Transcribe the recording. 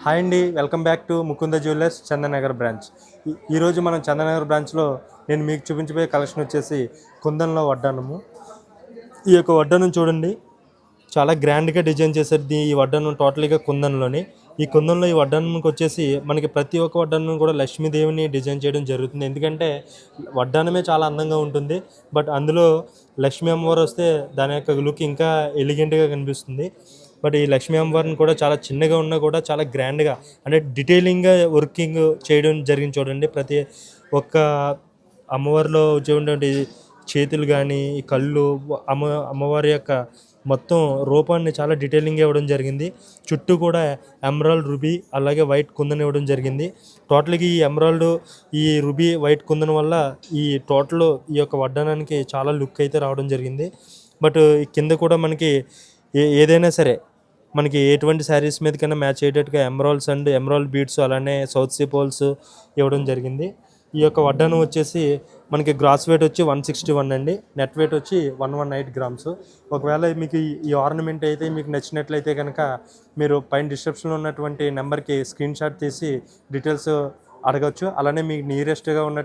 Hi అండి, welcome back to Mukunda jewellers Chandanagar branch. ఈరోజు మనం చందనగర్ బ్రాంచ్లో నేను మీకు చూపించబోయే కలెక్షన్ వచ్చేసి కుందన్లో వడ్డానము. ఈ యొక్క వడ్డానం చూడండి, చాలా గ్రాండ్గా డిజైన్ చేశారు. ఈ వడ్డానం టోటల్గా కుందన్లోని. ఈ కుందన్లో ఈ వడ్డానంకి వచ్చేసి మనకి ప్రతి ఒక్క వడ్డానం కూడా లక్ష్మీదేవిని డిజైన్ చేయడం జరుగుతుంది. ఎందుకంటే వడ్డానమే చాలా అందంగా ఉంటుంది, బట్ అందులో లక్ష్మీ అమ్మవారు వస్తే దాని యొక్క లుక్ ఇంకా ఎలిగెంట్గా కనిపిస్తుంది. బట్ ఈ లక్ష్మీ అమ్మవారిని కూడా చాలా చిన్నగా ఉన్నా కూడా చాలా గ్రాండ్గా, అంటే డీటెయిలింగ్గా వర్కింగ్ చేయడం జరిగింది. చూడండి, ప్రతి ఒక్క అమ్మవారిలో చూడండి, చేతులు కానీ ఈ కళ్ళు, అమ్మవారి యొక్క మొత్తం రూపాన్ని చాలా డీటెయిలింగ్గా ఇవ్వడం జరిగింది. చుట్టూ కూడా ఎమరాల్డ్, రూబీ అలాగే వైట్ కుందన్ ఇవ్వడం జరిగింది. టోటల్గా ఈ ఎమరాల్డ్, ఈ రూబీ, వైట్ కుందన్ వల్ల ఈ టోటల్ ఈ యొక్క వడ్డానానికి చాలా లుక్ అయితే రావడం జరిగింది. బట్ కింద కూడా మనకి ఏదైనా సరే మనకి ఎటువంటి శారీస్ మీద కన్నా మ్యాచ్ అయ్యేటట్టుగా ఎమరాల్డ్స్ అండ్ ఎమరాల్డ్ బీడ్స్ అలానే సౌత్ సీ పోల్స్ ఇవ్వడం జరిగింది. ఈ యొక్క వడ్డానం వచ్చేసి మనకి గ్రాస్ వెయిట్ వచ్చి 161 అండి, నెట్ వెయిట్ వచ్చి 118 గ్రామ్స్. ఒకవేళ మీకు ఈ ఆర్నమెంట్ అయితే మీకు నచ్చినట్లయితే కనుక మీరు పైన డిస్క్రిప్షన్లో ఉన్నటువంటి నెంబర్కి స్క్రీన్ షాట్ తీసి డీటెయిల్స్ అడగచ్చు. అలానే మీకు నియరెస్ట్గా ఉన్న